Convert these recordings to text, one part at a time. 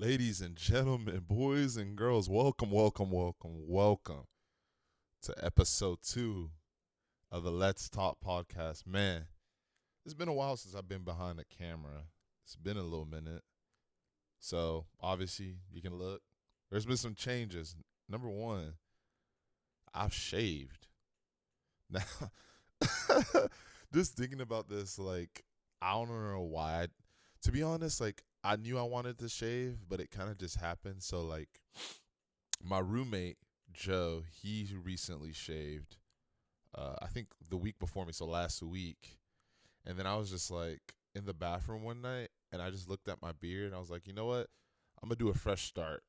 Ladies and gentlemen, boys and girls, welcome to episode 2 of the Let's Talk podcast. Man, it's been a while since I've been behind the camera. It's been a little minute. So, obviously, you can look. There's been some changes. Number one, I've shaved. Now, just thinking about this, I don't know why. To be honest, I knew I wanted to shave, but it kind of just happened. So, my roommate, Joe, he recently shaved, I think the week before me, so last week. And then I was just in the bathroom one night and I just looked at my beard and I was like, you know what? I'm going to do a fresh start.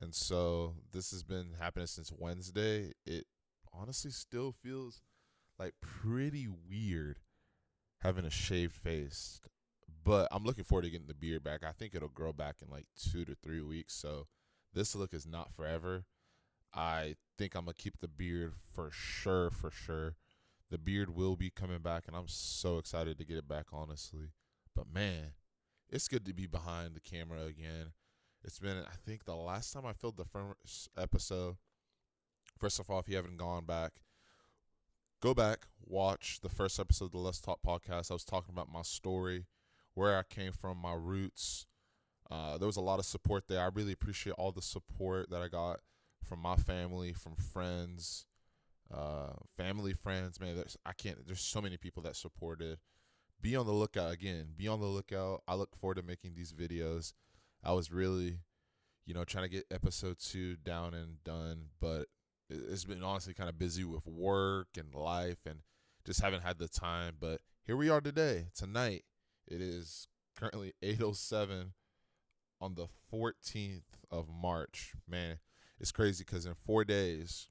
And so this has been happening since Wednesday. It honestly still feels pretty weird having a shaved face. But I'm looking forward to getting the beard back. I think it'll grow back in 2 to 3 weeks. So this look is not forever. I think I'm going to keep the beard for sure, for sure. The beard will be coming back, and I'm so excited to get it back, honestly. But, man, it's good to be behind the camera again. It's been, I think, the last time I filmed the first episode. First of all, if you haven't gone back, go back, watch the first episode of the Let's Talk podcast. I was talking about my story, where I came from, my roots. There was a lot of support there. I really appreciate all the support that I got from my family, from friends, family, friends. Man, there's so many people that supported. Be on the lookout again. Be on the lookout. I look forward to making these videos. I was really, trying to get episode 2 down and done, but it's been honestly kind of busy with work and life and just haven't had the time. But here we are tonight. It is currently 8:07 on the 14th of March. Man, it's crazy because in 4 days,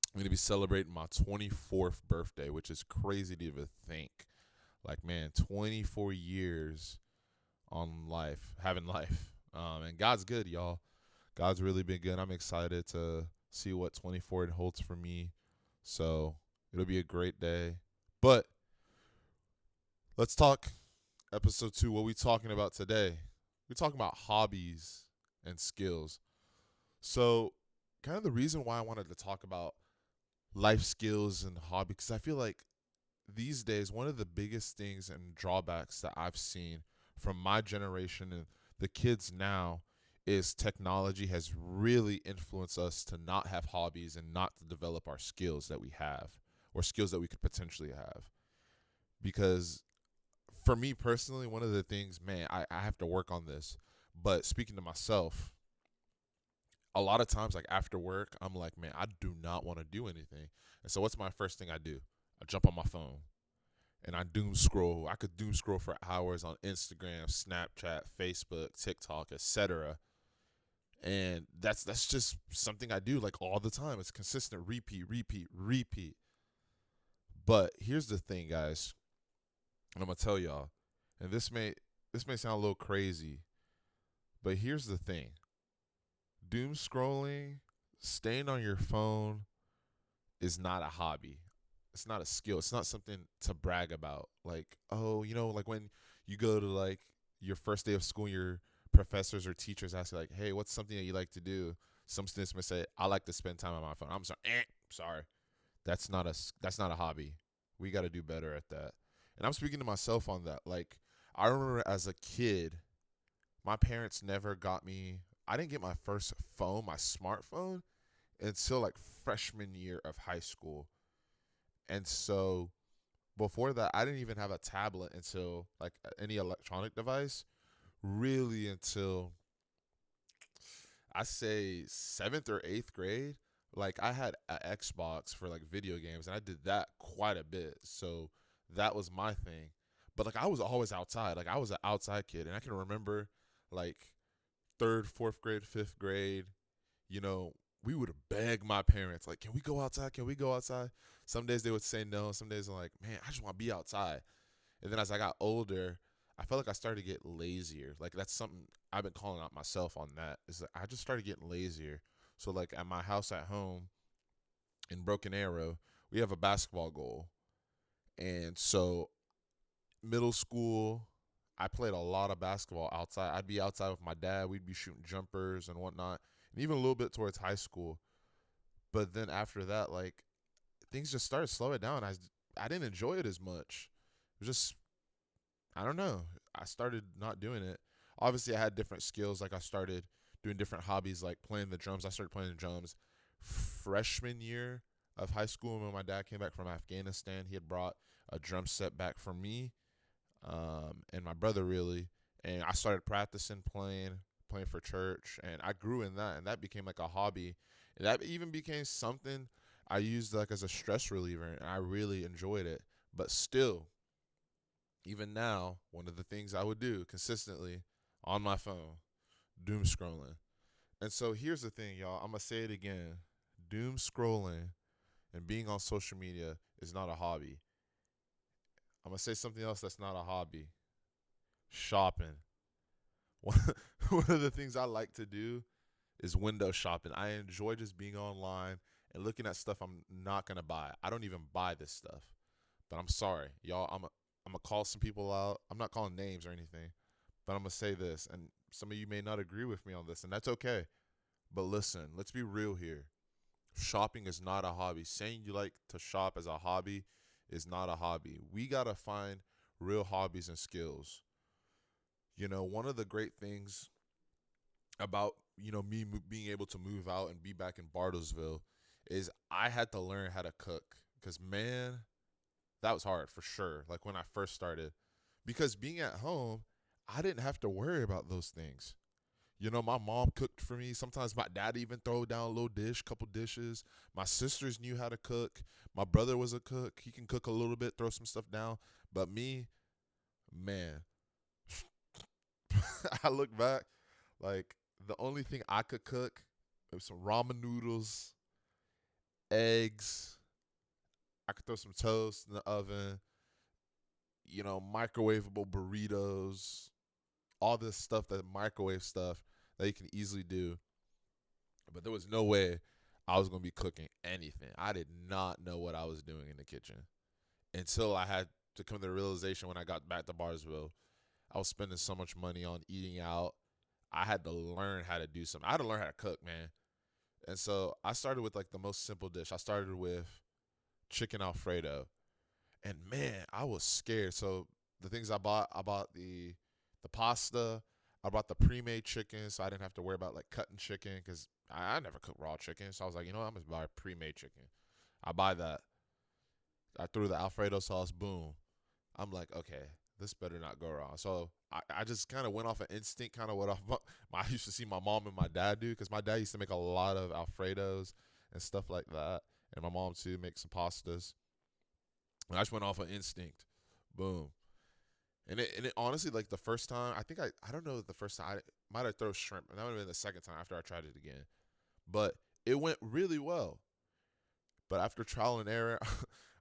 I'm going to be celebrating my 24th birthday, which is crazy to even think. 24 years on life, having life. And God's good, y'all. God's really been good. I'm excited to see what 24 holds for me. So it'll be a great day. But let's talk episode 2. What we talking about today? We're talking about hobbies and skills. So kind of the reason why I wanted to talk about life skills and hobby, because I feel like these days one of the biggest things and drawbacks that I've seen from my generation and the kids now is technology has really influenced us to not have hobbies and not to develop our skills that we have or skills that we could potentially have. Because for me personally, one of the things, man, I have to work on this. But speaking to myself, a lot of times, after work, I'm like, man, I do not want to do anything. And so what's my first thing I do? I jump on my phone and I doom scroll. I could doom scroll for hours on Instagram, Snapchat, Facebook, TikTok, etc. And that's just something I do all the time. It's consistent, repeat. But here's the thing, guys, and I'm gonna tell y'all, and this may sound a little crazy, but here's the thing: doom scrolling, staying on your phone, is not a hobby. It's not a skill. It's not something to brag about. When you go to your first day of school, your professors or teachers ask you hey, what's something that you like to do? Some students may say, I like to spend time on my phone. I'm sorry. Sorry. That's not a hobby. We got to do better at that. And I'm speaking to myself on that. I remember as a kid, my parents never got me. I didn't get my first phone, my smartphone, until freshman year of high school. And so before that, I didn't even have a tablet until any electronic device, really until I say 7th or 8th grade. I had an Xbox for video games, and I did that quite a bit. So that was my thing. But I was always outside. I was an outside kid, and I can remember like third, fourth grade, fifth grade, we would beg my parents, can we go outside? Can we go outside? Some days they would say no. Some days I'm like, man, I just want to be outside. And then as I got older, I felt like I started to get lazier. That's something I've been calling out myself on that. Is that I just started getting lazier. So at my house at home in Broken Arrow, we have a basketball goal. And so middle school, I played a lot of basketball outside. I'd be outside with my dad. We'd be shooting jumpers and whatnot, and even a little bit towards high school. But then after that, like things just started slowing down. I didn't enjoy it as much. It was just I don't know. I started not doing it. Obviously, I had different skills. Like I started doing different hobbies, like playing the drums. I started playing the drums freshman year of high school when my dad came back from Afghanistan. He had brought a drum set back for me and my brother really, and I started practicing playing for church, and I grew in that, and that became like a hobby, and that even became something I used like as a stress reliever, and I really enjoyed it. But still, even now, one of the things I would do consistently on my phone, doom scrolling. And so here's the thing, y'all. I'm gonna say it again: doom scrolling and being on social media is not a hobby. I'm gonna say something else that's not a hobby: shopping. One one of the things I like to do is window shopping. I enjoy just being online and looking at stuff I'm not gonna buy. I don't even buy this stuff, but I'm sorry, y'all. I'm gonna call some people out. I'm not calling names or anything, but I'm gonna say this, and some of you may not agree with me on this, and that's okay. But listen, let's be real here. Shopping is not a hobby. Saying you like to shop as a hobby is not a hobby. We gotta find real hobbies and skills. One of the great things about me being able to move out and be back in Bartlesville is I had to learn how to cook because man, that was hard for sure. Like when I first started, because being at home, I didn't have to worry about those things. My mom cooked for me. Sometimes my dad even throw down a little dish, couple dishes. My sisters knew how to cook. My brother was a cook. He can cook a little bit, throw some stuff down. But me, man, I look back, like the only thing I could cook was some ramen noodles, eggs. I could throw some toast in the oven, microwavable burritos, all this stuff, that microwave stuff that you can easily do. But there was no way I was going to be cooking anything. I did not know what I was doing in the kitchen until I had to come to the realization when I got back to Barsville. I was spending so much money on eating out. I had to learn how to do something. I had to learn how to cook, man. And so I started with like the most simple dish. I started with chicken Alfredo. And man, I was scared. So the things I bought the pasta. I bought the pre-made chicken, so I didn't have to worry about like cutting chicken because I never cook raw chicken. So I was like, I'm gonna buy pre-made chicken. I buy that. I threw the Alfredo sauce. Boom. I'm like, okay, this better not go wrong. So I just kind of went off an instinct, kind of went off. I used to see my mom and my dad do because my dad used to make a lot of Alfredos and stuff like that, and my mom too make some pastas. And I just went off an instinct. Boom. And it honestly, like the first time, I don't know the first time, I might have thrown shrimp, and that would have been the second time after I tried it again. But it went really well. But after trial and error,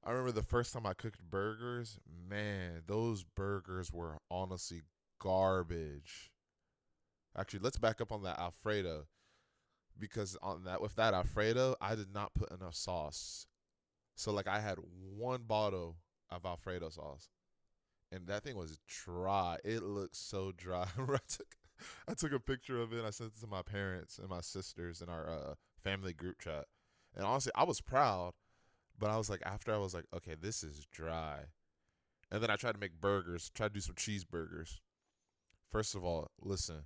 I remember the first time I cooked burgers, man, those burgers were honestly garbage. Actually, let's back up on that Alfredo, because with that Alfredo, I did not put enough sauce. So like I had one bottle of Alfredo sauce, and that thing was dry. It looked so dry. I took a picture of it and I sent it to my parents and my sisters in our family group chat. And honestly, I was proud, but I was like, after I was like, okay, this is dry. And then I tried to make burgers, tried to do some cheeseburgers. First of all, listen,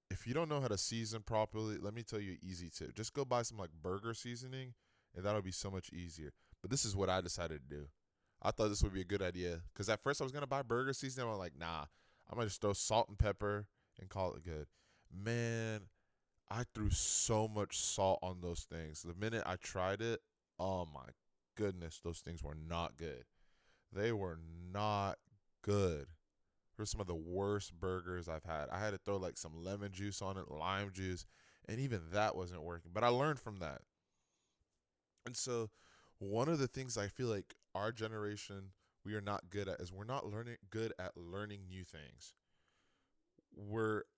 if you don't know how to season properly, let me tell you an easy tip. Just go buy some like burger seasoning, and that'll be so much easier. But this is what I decided to do. I thought this would be a good idea because at first I was going to buy burger seasoning. I'm like, nah, I'm going to just throw salt and pepper and call it good. Man, I threw so much salt on those things. The minute I tried it, oh my goodness, those things were not good. They were not good. They were some of the worst burgers I've had. I had to throw like some lemon juice on it, lime juice, and even that wasn't working. But I learned from that. And so one of the things I feel like our generation, we are not good at is we're not good at learning new things.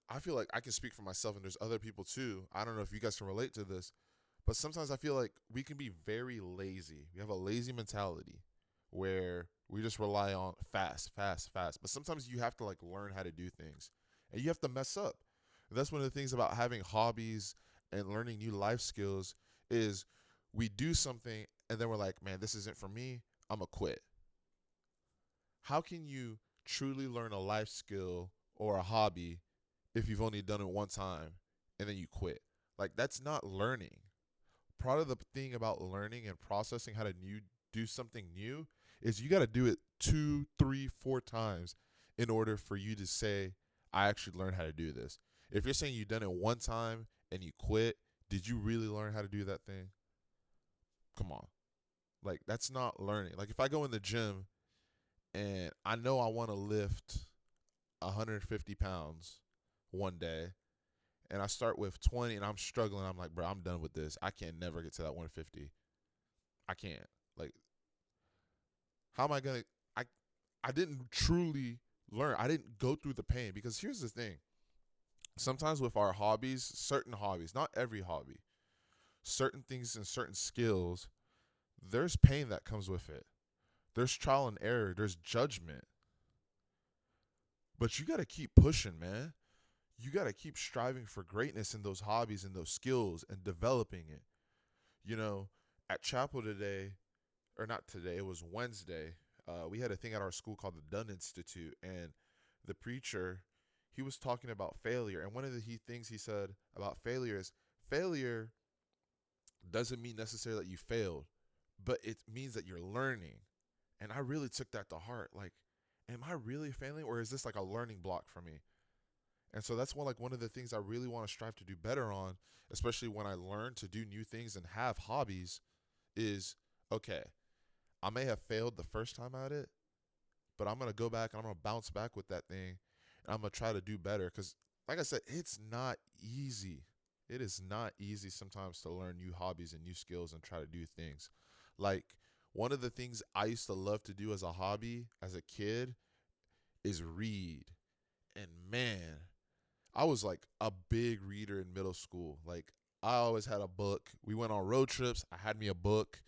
I feel like I can speak for myself, and there's other people too. I don't know if you guys can relate to this, but sometimes I feel like we can be very lazy. We have a lazy mentality where We just rely on fast, fast, fast. But sometimes you have to like learn how to do things, and you have to mess up. And that's one of the things about having hobbies and learning new life skills is we do something and then we're like, man, this isn't for me. I'm gonna quit. How can you truly learn a life skill or a hobby if you've only done it one time and then you quit? Like that's not learning. Part of the thing about learning and processing how to do something new is you got to do it two, three, four times in order for you to say, I actually learned how to do this. If you're saying you've done it one time and you quit, did you really learn how to do that thing? Come on. Like, that's not learning. Like, if I go in the gym and I know I want to lift 150 pounds one day, and I start with 20 and I'm struggling, I'm like, bro, I'm done with this. I can never get to that 150. I can't. Like, how am I gonna? I I didn't truly learn. I didn't go through the pain because here's the thing. Sometimes with our hobbies, certain hobbies, not every hobby, certain things and certain skills, there's pain that comes with it. There's trial and error. There's judgment. But you got to keep pushing, man. You got to keep striving for greatness in those hobbies and those skills and developing it. You know, at chapel today, or not today, it was Wednesday. We had a thing at our school called the Dunn Institute, and the preacher, he was talking about failure. And one of the things he said about failure is failure doesn't mean necessarily that you failed, but it means that you're learning. And I really took that to heart. Like, am I really failing, or is this like a learning block for me? And so that's one of the things I really want to strive to do better on, especially when I learn to do new things and have hobbies, is okay, I may have failed the first time at it, but I'm going to go back and I'm going to bounce back with that thing and I'm going to try to do better. Because, like I said, it's not easy. It is not easy sometimes to learn new hobbies and new skills and try to do things. Like, one of the things I used to love to do as a hobby as a kid is read. And man, I was like a big reader in middle school. Like, I always had a book. We went on road trips. I had me a book.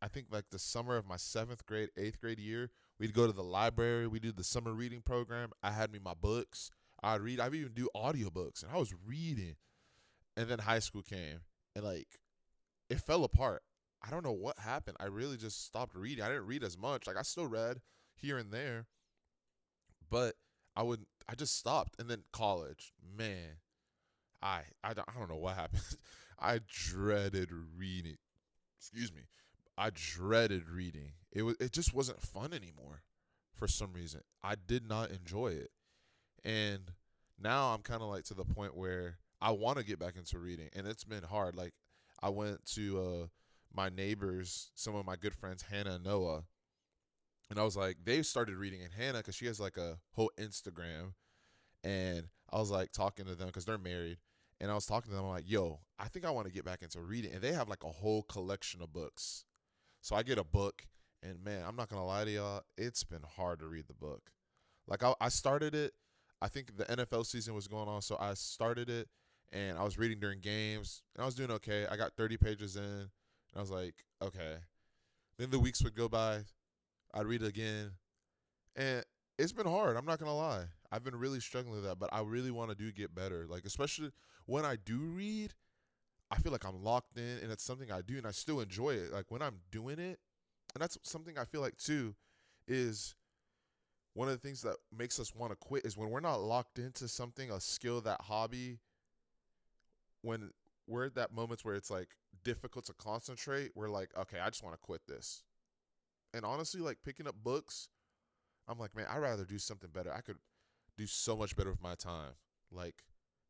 I think like the summer of my 7th grade, 8th grade year, we'd go to the library. We did the summer reading program. I had me my books. I'd read. I'd even do audiobooks, and I was reading. And then high school came, and like it fell apart. I don't know what happened. I really just stopped reading. I didn't read as much. Like I still read here and there, but I just stopped. And then college, man, I don't know what happened. I dreaded reading. Excuse me. I dreaded reading. It just wasn't fun anymore for some reason. I did not enjoy it. And now I'm kind of like to the point where I want to get back into reading, and it's been hard. Like I went to my neighbors, some of my good friends, Hannah and Noah, and I was like, they started reading. And Hannah, because she has like a whole Instagram, and I was like talking to them because they're married, and I was talking to them. I'm like, yo, I think I want to get back into reading, and they have like a whole collection of books. So I get a book, and man, I'm not gonna lie to y'all, it's been hard to read the book. Like I started it. I think the NFL season was going on, so I started it, and I was reading during games, and I was doing okay. I got 30 pages in, and I was like, okay. Then the weeks would go by. I'd read it again, and it's been hard. I'm not gonna lie. I've been really struggling with that, but I really want to do get better. Like especially when I do read, I feel like I'm locked in, and it's something I do, and I still enjoy it. Like when I'm doing it, and that's something I feel like too, is one of the things that makes us want to quit is when we're not locked into something, a skill, that hobby. When we're at that moments where it's like difficult to concentrate, we're like, okay, I just want to quit this. And honestly, like picking up books, I'm like, man, I'd rather do something better. I could do so much better with my time. Like,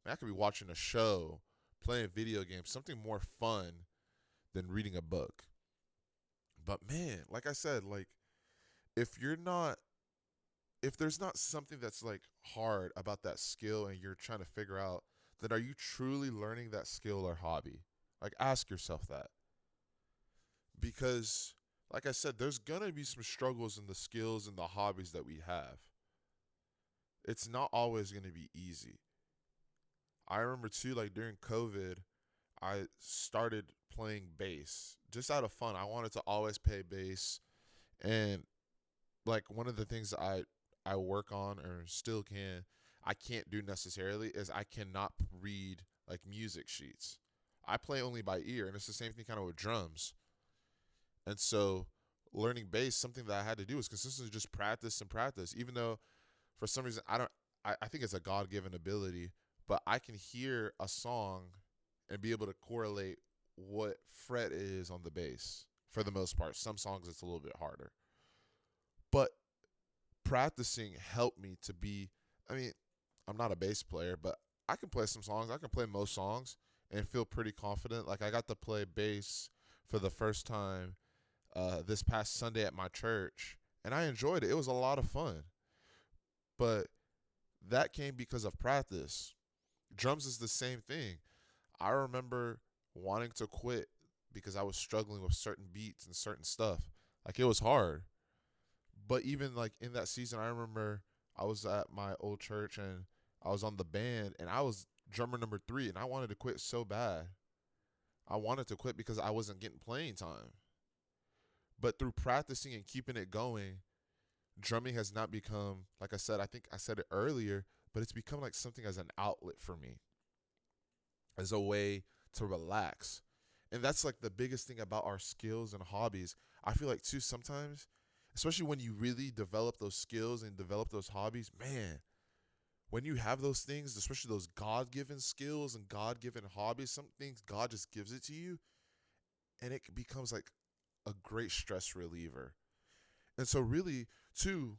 man, I could be watching a show, playing video games, something more fun than reading a book. But man, like I said, like if you're not if there's not something that's like hard about that skill and you're trying to figure out, then are you truly learning that skill or hobby? Like ask yourself that. Because like I said, there's gonna be some struggles in the skills and the hobbies that we have. It's not always gonna be easy. I remember too, like during COVID, I started playing bass just out of fun. I wanted to always play bass, and like one of the things I work on or still I can't do necessarily is I cannot read like music sheets. I play only by ear, and it's the same thing kind of with drums. And so learning bass, something that I had to do is consistently just practice and practice. Even though for some reason I think it's a God given ability, but I can hear a song and be able to correlate what fret it is on the bass for the most part. Some songs it's a little bit harder. But practicing helped me to be, I mean, I'm not a bass player, but I can play some songs. I can play most songs and feel pretty confident. Like I got to play bass for the first time this past Sunday at my church, and I enjoyed it. It was a lot of fun. But that came because of practice. Drums is the same thing. I remember wanting to quit because I was struggling with certain beats and certain stuff. Like it was hard. But even like in that season, I remember I was at my old church and I was on the band and I was drummer number 3 and I wanted to quit so bad. I wanted to quit because I wasn't getting playing time. But through practicing and keeping it going, drumming has not become, like I said, I think I said it earlier, but it's become like something as an outlet for me, as a way to relax. And that's like the biggest thing about our skills and hobbies. I feel like too sometimes, especially when you really develop those skills and develop those hobbies, man, when you have those things, especially those God-given skills and God-given hobbies, some things God just gives it to you and it becomes like a great stress reliever. And so really, too,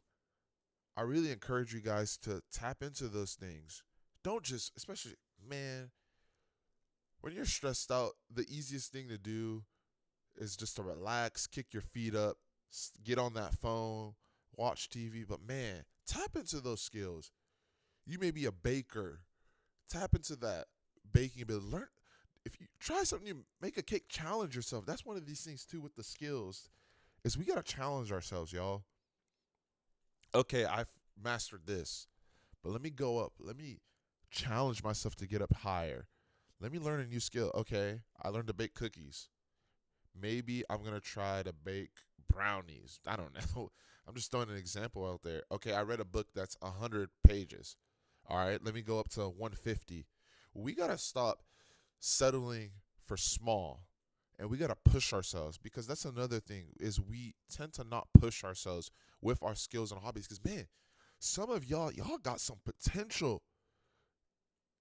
I really encourage you guys to tap into those things. Don't just, especially, man, when you're stressed out, the easiest thing to do is just to relax, kick your feet up, get on that phone, watch TV. But man, tap into those skills. You may be a baker. Tap into that baking ability. Learn if you try something new, make a cake, challenge yourself. That's one of these things too with the skills. Is we gotta challenge ourselves, y'all. Okay, I've mastered this, but let me go up. Let me challenge myself to get up higher. Let me learn a new skill. Okay, I learned to bake cookies. Maybe I'm going to try to bake brownies. I don't know. I'm just throwing an example out there. Okay, I read a book that's 100 pages. All right, let me go up to 150. We got to stop settling for small. And we got to push ourselves because that's another thing is we tend to not push ourselves with our skills and hobbies because, man, some of y'all got some potential.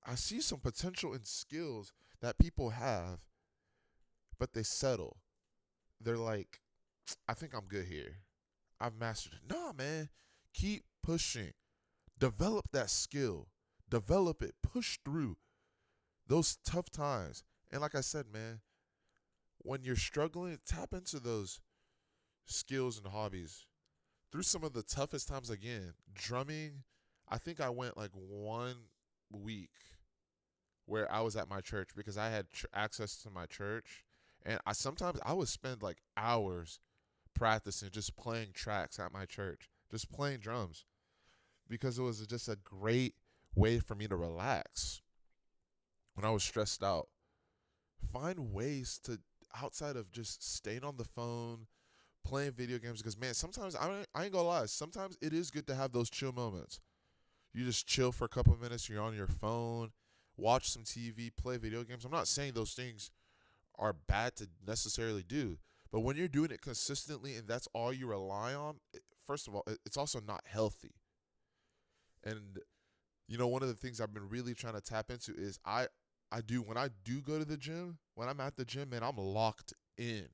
I see some potential in skills that people have, but they settle. They're like, I think I'm good here. I've mastered it. No, man. Keep pushing. Develop that skill. Develop it. Push through those tough times. And like I said, man, when you're struggling, tap into those skills and hobbies. Through some of the toughest times again, drumming, I think I went like 1 week where I was at my church because I had access to my church. And I would spend like hours practicing, just playing tracks at my church, just playing drums because it was just a great way for me to relax when I was stressed out. Find ways to, outside of just staying on the phone, playing video games, because man, sometimes I ain't gonna lie, sometimes it is good to have those chill moments. You just chill for a couple of minutes, you're on your phone, watch some TV, play video games. I'm not saying those things are bad to necessarily do. But when you're doing it consistently and that's all you rely on, first of all, it's also not healthy. And one of the things I've been really trying to tap into is when I do go to the gym, when I'm at the gym, man, I'm locked in.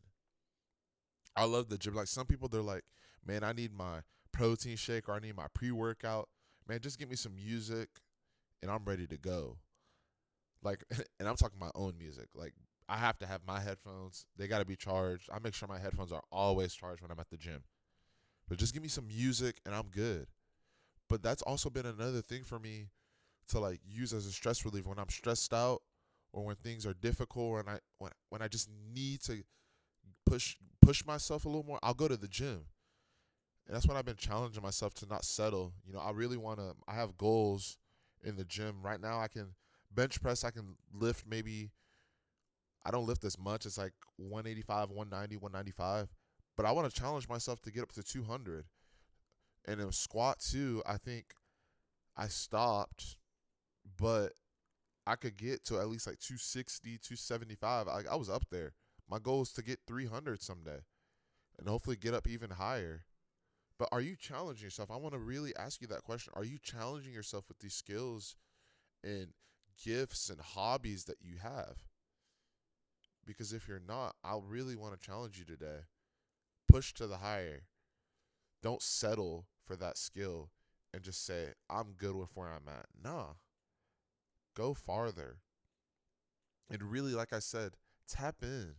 I love the gym. Like some people, they're like, man, I need my protein shake or I need my pre-workout. Man, just give me some music and I'm ready to go. Like, and I'm talking my own music. Like, I have to have my headphones. They got to be charged. I make sure my headphones are always charged when I'm at the gym. But just give me some music and I'm good. But that's also been another thing for me to like use as a stress reliever when I'm stressed out or when things are difficult or when I just need to push myself a little more. I'll go to the gym. And that's when I've been challenging myself to not settle. I have goals in the gym. Right now I can bench press, I can lift maybe, I don't lift as much. It's like 185, 190, 195. But I want to challenge myself to get up to 200. And in squat too, I think I stopped, but I could get to at least like 260, 275. I was up there. My goal is to get 300 someday and hopefully get up even higher. But are you challenging yourself? I want to really ask you that question. Are you challenging yourself with these skills and gifts and hobbies that you have? Because if you're not, I'll really want to challenge you today. Push to the higher. Don't settle for that skill and just say, I'm good with where I'm at. Nah, go farther. And really, like I said, tap in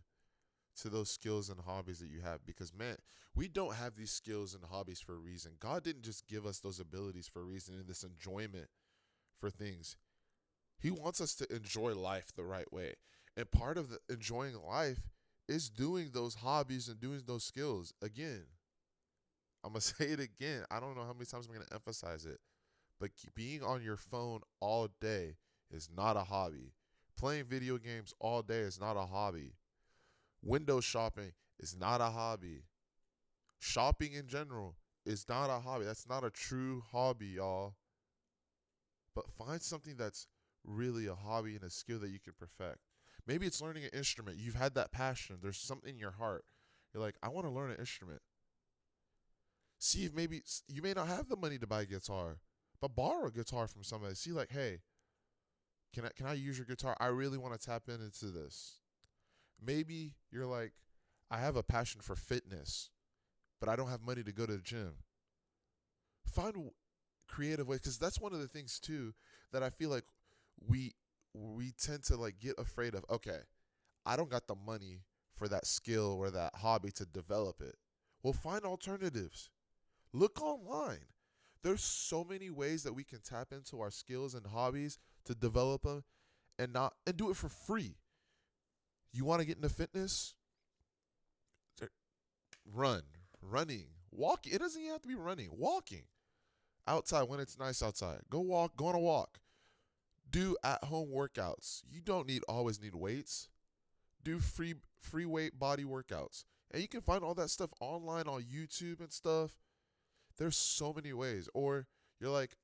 to those skills and hobbies that you have, because man, we don't have these skills and hobbies for a reason. God didn't just give us those abilities for a reason and this enjoyment for things. He wants us to enjoy life the right way. And part of the enjoying life is doing those hobbies and doing those skills. Again, I'm going to say it again. I don't know how many times I'm going to emphasize it, but being on your phone all day is not a hobby. Playing video games all day is not a hobby. Window shopping is not a hobby. Shopping in general is not a hobby. That's not a true hobby, y'all. But find something that's really a hobby and a skill that you can perfect. Maybe it's learning an instrument. You've had that passion. There's something in your heart. You're like, I want to learn an instrument. See if maybe you may not have the money to buy a guitar, but borrow a guitar from somebody. See, like, hey, can I use your guitar? I really want to tap into this. Maybe you're like, I have a passion for fitness, but I don't have money to go to the gym. Find creative ways, because that's one of the things too that I feel like we we tend to like get afraid of. Okay, I don't got the money for that skill or that hobby to develop it. Well, find alternatives. Look online. There's so many ways that we can tap into our skills and hobbies to develop them and do it for free. You want to get into fitness? Run, running, walking. It doesn't even have to be running. Walking outside when it's nice outside. Go walk. Go on a walk. Do at home workouts. You don't always need weights. Do free weight body workouts, and you can find all that stuff online on YouTube and stuff. There's so many ways. Or you're like,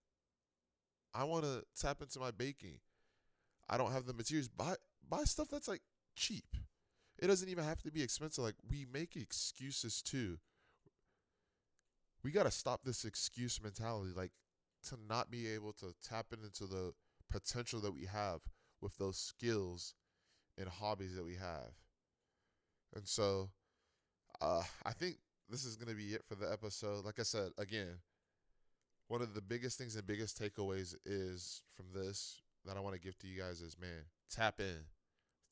I want to tap into my baking. I don't have the materials. Buy stuff that's like cheap. It doesn't even have to be expensive. Like, we make excuses too. We got to stop this excuse mentality, like to not be able to tap into the potential that we have with those skills and hobbies that we have. And so, I think this is going to be it for the episode. Like I said, again, one of the biggest things and biggest takeaways is from this that I want to give to you guys is, man, tap in.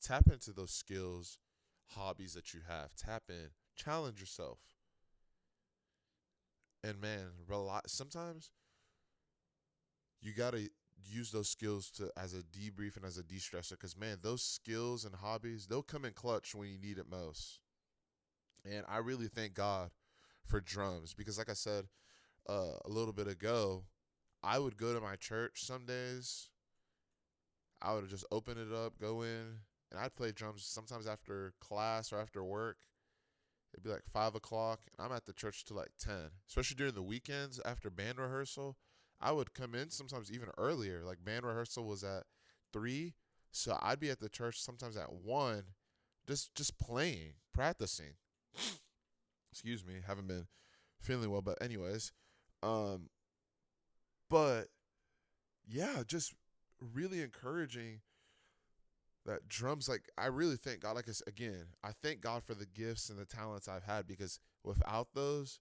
Tap into those skills, hobbies that you have. Tap in. Challenge yourself. And man, sometimes you got to use those skills to as a debrief and as a de-stressor, because man, those skills and hobbies, they'll come in clutch when you need it most. And I really thank God for drums, because like I said a little bit ago, I would go to my church some days. I would just open it up, go in, and I'd play drums sometimes after class or after work. It'd be like 5 o'clock, and I'm at the church till like 10. Especially during the weekends after band rehearsal, I would come in sometimes even earlier. Like, band rehearsal was at 3, so I'd be at the church sometimes at 1, just playing, practicing. Excuse me, haven't been feeling well, but anyways, but yeah, just really encouraging that drums. Like, I really thank God. Like I said, again, I thank God for the gifts and the talents I've had, because without those,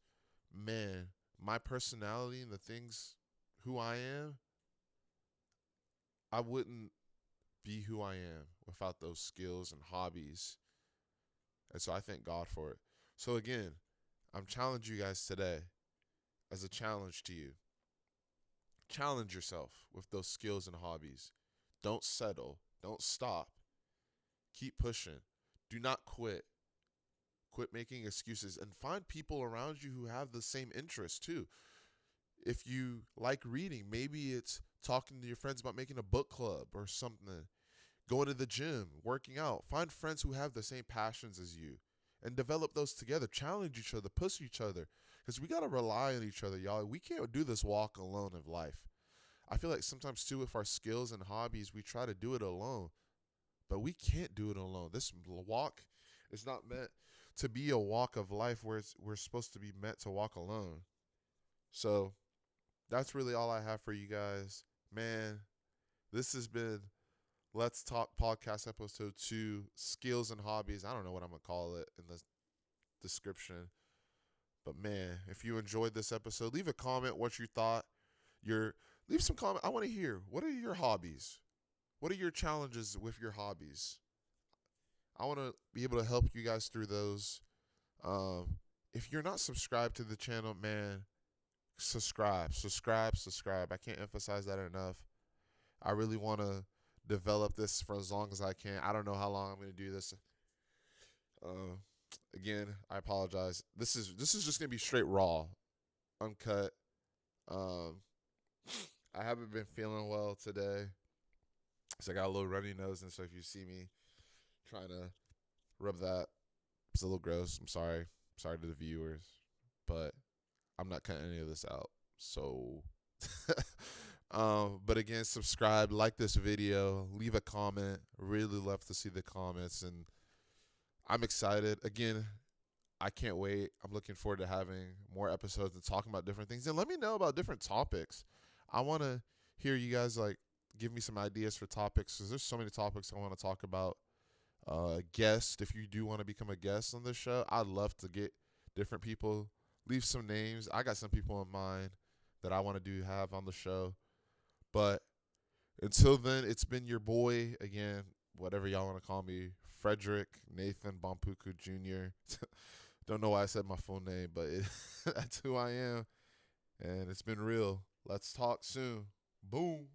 man, my personality and the things, who I am, I wouldn't be who I am without those skills and hobbies. And so I thank God for it. So again, I'm challenging you guys today as a challenge to you. Challenge yourself with those skills and hobbies. Don't settle. Don't stop. Keep pushing. Do not quit. Quit making excuses, and find people around you who have the same interests too. If you like reading, maybe it's talking to your friends about making a book club or something. Going to the gym, working out. Find friends who have the same passions as you and develop those together. Challenge each other, push each other, because we gotta rely on each other, y'all. We can't do this walk alone of life. I feel like sometimes too with our skills and hobbies, we try to do it alone, but we can't do it alone. This walk is not meant to be a walk of life where we're supposed to be meant to walk alone. So that's really all I have for you guys. Man, this has been Let's Talk Podcast episode 2, Skills and Hobbies. I don't know what I'm going to call it in the description. But man, if you enjoyed this episode, leave a comment what you thought. Leave some comment. I want to hear, what are your hobbies? What are your challenges with your hobbies? I want to be able to help you guys through those. If you're not subscribed to the channel, man, subscribe. I can't emphasize that enough. I really want to develop this for as long as I can. I don't know how long I'm going to do this. Again, I apologize. This is just going to be straight raw, uncut. I haven't been feeling well today. So I got a little runny nose, and so if you see me trying to rub that, it's a little gross. I'm sorry. Sorry to the viewers, but I'm not cutting any of this out. So, but again, subscribe, like this video, leave a comment. Really love to see the comments, and I'm excited. Again, I can't wait. I'm looking forward to having more episodes and talking about different things. And let me know about different topics. I want to hear you guys give me some ideas for topics, because there's so many topics I want to talk about. Guest, if you do want to become a guest on this show, I'd love to get different people. Leave some names. I got some people in mind that I want to have on the show. But until then, it's been your boy, again, whatever y'all want to call me, Frederick Nathan Bompuku Jr. Don't know why I said my full name, but that's who I am. And it's been real. Let's talk soon. Boom.